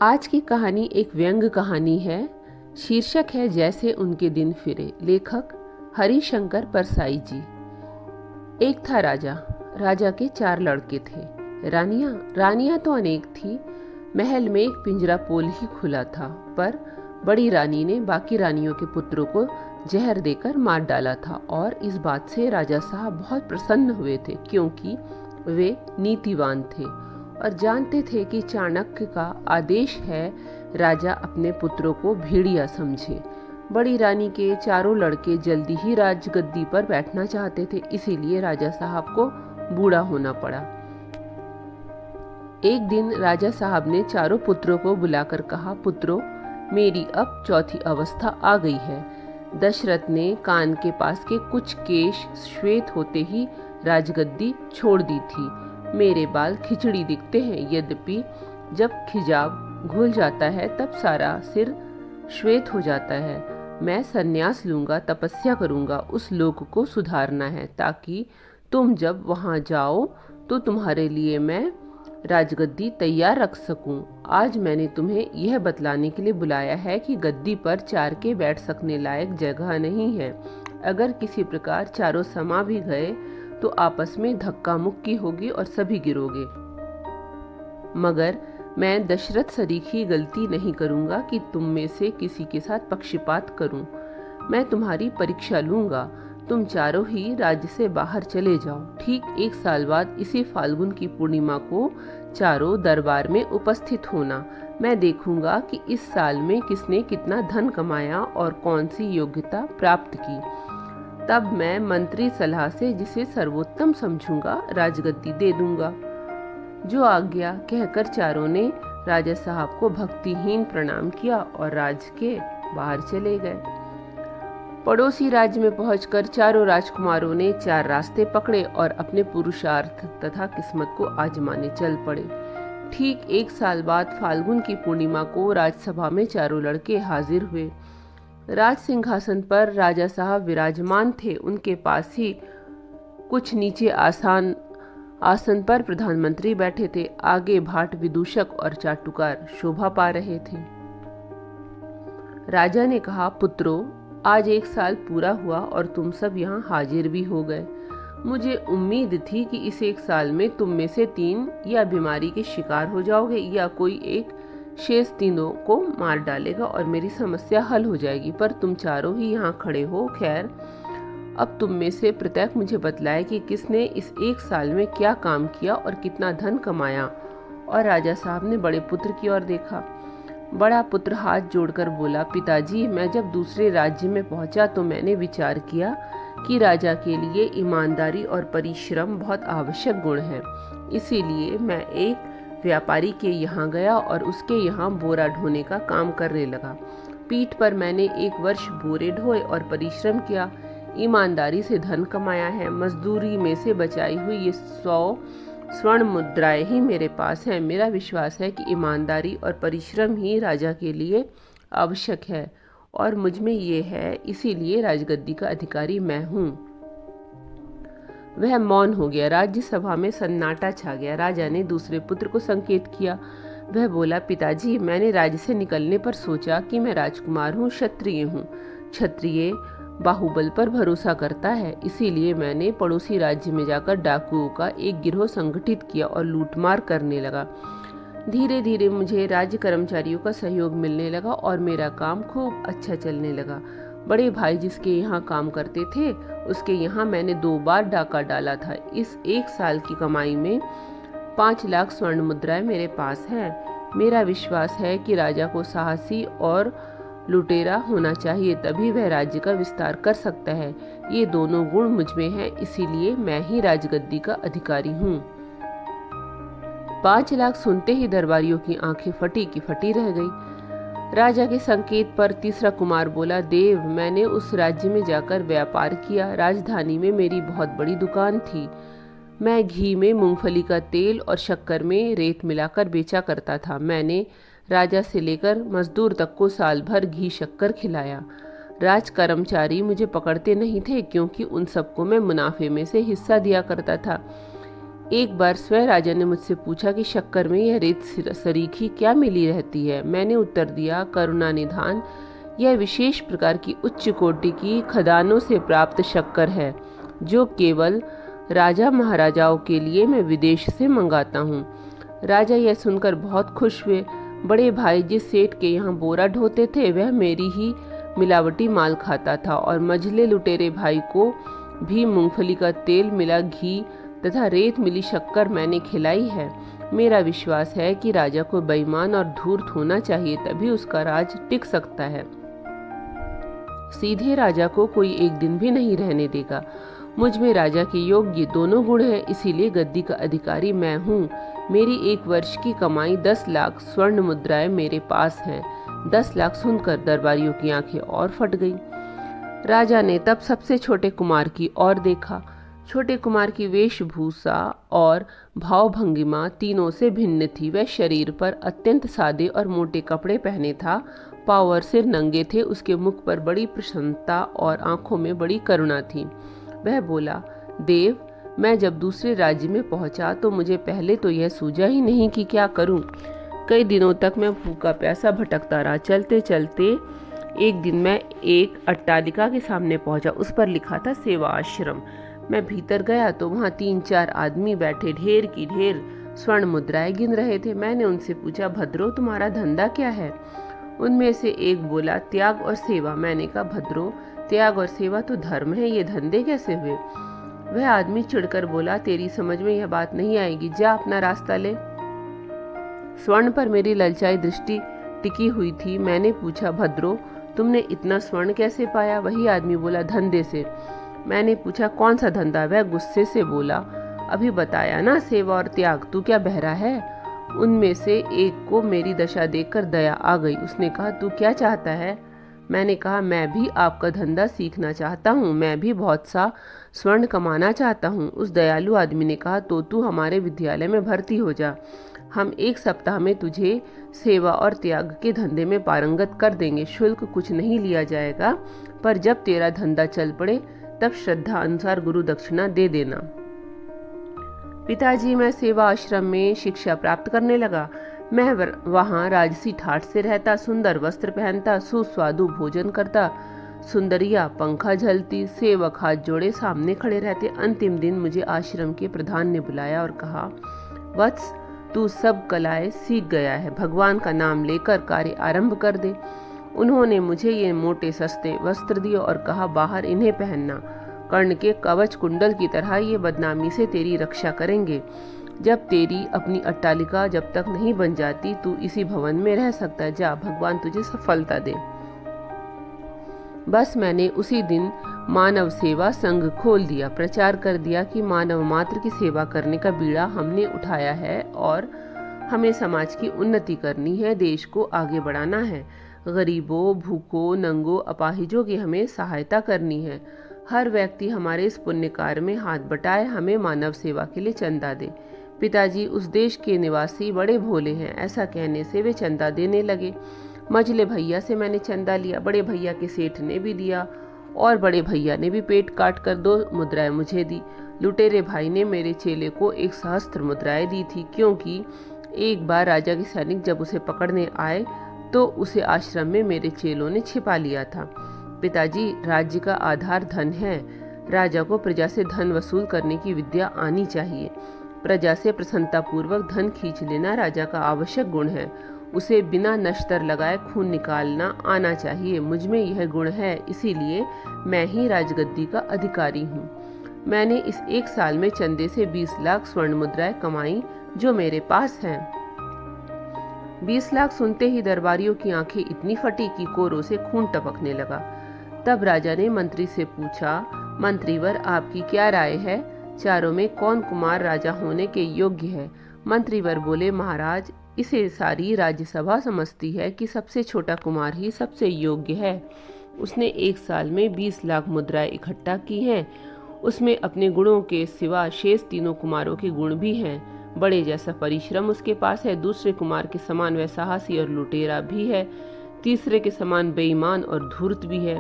आज की कहानी एक व्यंग्य कहानी है। शीर्षक है जैसे उनके दिन फिरे। लेखक हरिशंकर परसाई जी। एक था राजा। राजा के 4 लड़के थे। रानियां तो अनेक थी। महल में एक पिंजरा पोल ही खुला था, पर बड़ी रानी ने बाकी रानियों के पुत्रों को जहर देकर मार डाला था। और इस बात से राजा साहब बहुत प्रसन्न हुए थे, क्योंकि वे नीतिवान थे और जानते थे कि चाणक्य का आदेश है राजा अपने पुत्रों को भेड़िया समझे। बड़ी रानी के 4 लड़के जल्दी ही राजगद्दी पर बैठना चाहते थे, इसीलिए राजा साहब को बूढ़ा होना पड़ा। एक दिन राजा साहब ने 4 पुत्रों को बुलाकर कहा, पुत्रों, मेरी अब 4थी अवस्था आ गई है। दशरथ ने कान के पास के कुछ केश श्वेत होते ही राजगद्दी छोड़ दी थी। मेरे बाल खिचड़ी दिखते हैं, यद्यपि जब खिजाव घुल जाता है तब सारा सिर श्वेत हो जाता है। मैं संन्यास लूंगा, तपस्या करूंगा, उस लोक को सुधारना है, ताकि तुम जब वहां जाओ तो तुम्हारे लिए मैं राजगद्दी तैयार रख सकूं। आज मैंने तुम्हें यह बतलाने के लिए बुलाया है कि गद्दी पर 4 के बैठ सकने लायक जगह नहीं है। अगर किसी प्रकार चारों समा भी गए तो आपस में धक्का मुक्की होगी और सभी गिरोगे। मगर मैं दशरथ सरीखी गलती नहीं करूंगा कि तुम में से किसी के साथ पक्षपात करूं। मैं तुम्हारी परीक्षा लूंगा। तुम चारों ही राज्य से बाहर चले जाओ। ठीक 1 साल बाद इसी फाल्गुन की पूर्णिमा को चारों दरबार में उपस्थित होना। मैं देखूंगा कि इस साल में किसने कितना धन कमाया और कौन सी योग्यता प्राप्त की। तब मैं मंत्री सलाह से जिसे सर्वोत्तम समझूंगा राजगद्दी दे दूंगा। जो आज्ञा कहकर चारों ने राजा साहब को भक्तिहीन प्रणाम किया और राज्य के बाहर चले गए। पड़ोसी राज्य में पहुंचकर चारों राजकुमारों ने 4 रास्ते पकड़े और अपने पुरुषार्थ तथा किस्मत को आजमाने चल पड़े। ठीक 1 साल बाद फाल्गुन की पूर्णिमा को राजसभा में चारों लड़के हाजिर हुए। राज सिंहासन पर राजा साहब विराजमान थे। उनके पास ही कुछ नीचे आसन पर प्रधानमंत्री बैठे थे। आगे भाट विदूषक और चाटुकार शोभा पा रहे थे। राजा ने कहा, पुत्रों, आज 1 साल पूरा हुआ और तुम सब यहाँ हाजिर भी हो गए। मुझे उम्मीद थी कि इस 1 साल में तुम में से 3 या बीमारी के शिकार हो जाओगे या कोई एक शेष तीनों को मार डालेगा और मेरी समस्या हल हो जाएगी, पर तुम चारों ही यहाँ खड़े हो। खैर, अब तुम में से प्रत्येक मुझे बतलाए कि किसने इस 1 साल में क्या काम किया और कितना धन कमाया। और राजा साहब ने बड़े पुत्र की ओर देखा। बड़ा पुत्र हाथ जोड़कर बोला, पिताजी, मैं जब दूसरे राज्य में पहुंचा तो मैंने विचार किया कि राजा के लिए ईमानदारी और परिश्रम बहुत आवश्यक गुण है। इसीलिए मैं एक व्यापारी के यहाँ गया और उसके यहाँ बोरा ढोने का काम करने लगा। पीठ पर मैंने 1 वर्ष बोरे ढोए और परिश्रम किया। ईमानदारी से धन कमाया है। मजदूरी में से बचाई हुई ये 100 स्वर्ण मुद्राएं ही मेरे पास हैं। मेरा विश्वास है कि ईमानदारी और परिश्रम ही राजा के लिए आवश्यक है और मुझ में ये है, इसीलिए राजगद्दी का अधिकारी मैं हूँ। वह मौन हो गया। राज्यसभा में सन्नाटा छा गया। राजा ने दूसरे पुत्र को संकेत किया। वह बोला, पिताजी, मैंने राज्य से निकलने पर सोचा कि मैं राजकुमार हूँ, क्षत्रिय हूँ। क्षत्रिय बाहुबल पर भरोसा करता है, इसीलिए मैंने पड़ोसी राज्य में जाकर डाकुओं का एक गिरोह संगठित किया और लूटमार करने लगा। धीरे धीरे मुझे राज्य कर्मचारियों का सहयोग मिलने लगा और मेरा काम खूब अच्छा चलने लगा। बड़े भाई जिसके यहाँ काम करते थे, उसके यहाँ मैंने 2 बार डाका डाला था। इस 1 साल की कमाई में 5 लाख स्वर्ण मुद्राएं मेरे पास हैं। मेरा विश्वास है कि राजा को साहसी और लुटेरा होना चाहिए, तभी वह राज्य का विस्तार कर सकता है। ये दोनों गुण मुझ में हैं, इसीलिए मैं ही राजगद्दी का अधिकारी हूँ। 5 लाख सुनते ही दरबारियों की आंखें फटी की फटी रह गई। राजा के संकेत पर तीसरा कुमार बोला, देव, मैंने उस राज्य में जाकर व्यापार किया। राजधानी में मेरी बहुत बड़ी दुकान थी। मैं घी में मूंगफली का तेल और शक्कर में रेत मिलाकर बेचा करता था। मैंने राजा से लेकर मजदूर तक को साल भर घी शक्कर खिलाया। राज कर्मचारी मुझे पकड़ते नहीं थे, क्योंकि उन सबको मैं मुनाफे में से हिस्सा दिया करता था। एक बार स्वयं राजा ने मुझसे पूछा कि शक्कर में यह रेत सरीखी क्या मिली रहती है। मैंने उत्तर दिया, करुणा निधान, यह विशेष प्रकार की उच्च कोटि की खदानों से प्राप्त शक्कर है, जो केवल राजा महाराजाओं के लिए मैं विदेश से मंगाता हूँ। राजा यह सुनकर बहुत खुश हुए। बड़े भाई जिस सेठ के यहाँ बोरा ढोते थे, वह मेरी ही मिलावटी माल खाता था, और मझले लुटेरे भाई को भी मूंगफली का तेल मिला घी तथा रेत मिली शक्कर मैंने खिलाई है। मेरा विश्वास है कि राजा को बेईमान और धूर्त होना चाहिए, तभी उसका राज टिक सकता है। सीधे राजा को कोई एक दिन भी नहीं रहने देगा। मुझ में राजा के योग्य दोनों गुण हैं, इसीलिए गद्दी का अधिकारी मैं हूँ। मेरी 1 वर्ष की कमाई 10 लाख स्वर्ण मुद्राएं मेरे पास हैं। 10 लाख सुनकर दरबारियों की आंखें और फट गईं। राजा ने तब सबसे छोटे कुमार की ओर देखा। छोटे कुमार की वेशभूषा और भावभंगिमा तीनों से भिन्न थी। वह शरीर पर अत्यंत सादे और मोटे कपड़े पहने था, पांव और सिर नंगे थे। उसके मुख पर बड़ी प्रसन्नता और आंखों में बड़ी करुणा थी। वह बोला, देव, मैं जब दूसरे राज्य में पहुंचा तो मुझे पहले तो यह सूझा ही नहीं कि क्या करूं। कई दिनों तक मैं भूखा प्यासा भटकता रहा। चलते चलते एक दिन मैं एक अट्टालिका के सामने पहुंचा। उस पर लिखा था सेवा आश्रम। मैं भीतर गया तो वहाँ 3-4 आदमी बैठे ढेर की ढेर स्वर्ण मुद्राएं गिन रहे थे। मैंने उनसे पूछा, भद्रो, तुम्हारा धंधा क्या है? उनमें से एक बोला, त्याग और सेवा। मैंने कहा, भद्रो, त्याग और सेवा तो धर्म है, ये धंधे कैसे हुए? वह आदमी चिढ़कर बोला, तेरी समझ में यह बात नहीं आएगी, जा अपना रास्ता ले। स्वर्ण पर मेरी ललचाई दृष्टि टिकी हुई थी। मैंने पूछा, भद्रो, तुमने इतना स्वर्ण कैसे पाया? वही आदमी बोला, धंधे से। मैंने पूछा, कौन सा धंधा? वह गुस्से से बोला, अभी बताया ना, सेवा और त्याग, तू क्या बहरा है? उनमें से एक को मेरी दशा देखकर दया आ गई। उसने कहा, तू क्या चाहता है? मैंने कहा, मैं भी आपका धंधा सीखना चाहता हूँ, मैं भी बहुत सा स्वर्ण कमाना चाहता हूँ। उस दयालु आदमी ने कहा, तो तू हमारे विद्यालय में भर्ती हो जा, हम 1 सप्ताह में तुझे सेवा और त्याग के धंधे में पारंगत कर देंगे। शुल्क कुछ नहीं लिया जाएगा, पर जब तेरा धंधा चल पड़े तब श्रद्धा अनुसार गुरु दक्षिणा दे देना। पिताजी, मैं सेवा आश्रम में शिक्षा प्राप्त करने लगा। मैं वहाँ राजसी ठाठ से रहता, सुंदर वस्त्र पहनता, सुस्वादु भोजन करता, सुंदरिया पंखा झलती, सेवक हाथ जोड़े सामने खड़े रहते। अंतिम दिन मुझे आश्रम के प्रधान ने बुलाया और कहा, वत्स, तू सब कलाएं सीख गया है, भगवान का नाम लेकर कार्य आरंभ कर दे। उन्होंने मुझे ये मोटे सस्ते वस्त्र दिए और कहा, बाहर इन्हें पहनना, कर्ण के कवच कुंडल की तरह ये बदनामी से तेरी रक्षा करेंगे। जब तेरी अपनी अट्टालिका जब तक नहीं बन जाती, तू इसी भवन में रह सकता है। जा, भगवान तुझे सफलता दे। बस मैंने उसी दिन मानव सेवा संघ खोल दिया, प्रचार कर दिया कि मानव मात्र की सेवा करने का बीड़ा हमने उठाया है और हमें समाज की उन्नति करनी है, देश को आगे बढ़ाना है। गरीबों, भूखों, नंगों, अपाहिजों की हमें सहायता करनी है। हर व्यक्ति हमारे इस पुण्य कार्य में हाथ बटाए, हमें मानव सेवा के लिए चंदा दे। पिताजी, उस देश के निवासी बड़े भोले हैं। ऐसा कहने से वे चंदा देने लगे। मझले भैया से मैंने चंदा लिया, बड़े भैया के सेठ ने भी दिया और बड़े भैया ने भी पेट काट कर 2 मुद्राएं मुझे दी। लुटेरे भाई ने मेरे चेले को 1 सहस्त्र मुद्राएं दी थी, क्योंकि एक बार राजा के सैनिक जब उसे पकड़ने आए तो उसे आश्रम में मेरे चेलों ने छिपा लिया था। पिताजी, राज्य का आधार धन है। राजा को प्रजा से धन वसूल करने की विद्या आनी चाहिए। प्रजा से प्रसन्नता पूर्वक धन खींच लेना राजा का आवश्यक गुण है। उसे बिना नश्तर लगाए खून निकालना आना चाहिए। मुझ में यह गुण है, इसीलिए मैं ही राजगद्दी का अधिकारी हूँ। मैंने इस 1 साल में चंदे से 20 लाख स्वर्ण मुद्राएं कमाई, जो मेरे पास हैं। 20 लाख सुनते ही दरबारियों की आंखें इतनी फटी कि कोरों से खून टपकने लगा। तब राजा ने मंत्री से पूछा, मंत्रीवर, आपकी क्या राय है? चारों में कौन कुमार राजा होने के योग्य है? मंत्रीवर बोले, महाराज, इसे सारी राज्यसभा समझती है कि सबसे छोटा कुमार ही सबसे योग्य है। उसने 1 साल में 20 लाख मुद्राएं इकट्ठा की हैं। उसमें अपने गुणों के सिवा शेष 3 कुमारों के गुण भी हैं। बड़े जैसा परिश्रम उसके पास है, दूसरे कुमार के समान वह साहसी और लुटेरा भी है, तीसरे के समान बेईमान और धूर्त भी है।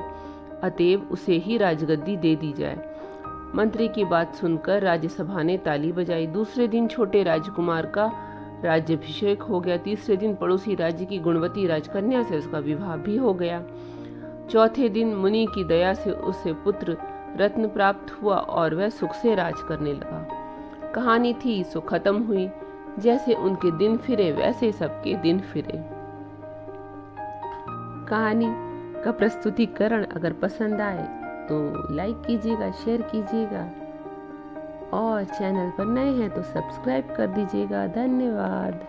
अतएव उसे ही राजगद्दी दे दी जाए। मंत्री की बात सुनकर राज्यसभा ने ताली बजाई। दूसरे दिन छोटे राजकुमार का राज्याभिषेक हो गया। तीसरे दिन पड़ोसी राज्य की गुणवती राजकन्या से उसका विवाह भी हो गया। चौथे दिन मुनि की दया से उसे पुत्र रत्न प्राप्त हुआ और वह सुख से राज करने लगा। कहानी थी सो खत्म हुई। जैसे उनके दिन फिरे वैसे सबके दिन फिरे। कहानी का प्रस्तुतिकरण अगर पसंद आए तो लाइक कीजिएगा, शेयर कीजिएगा और चैनल पर नए हैं तो सब्सक्राइब कर दीजिएगा। धन्यवाद।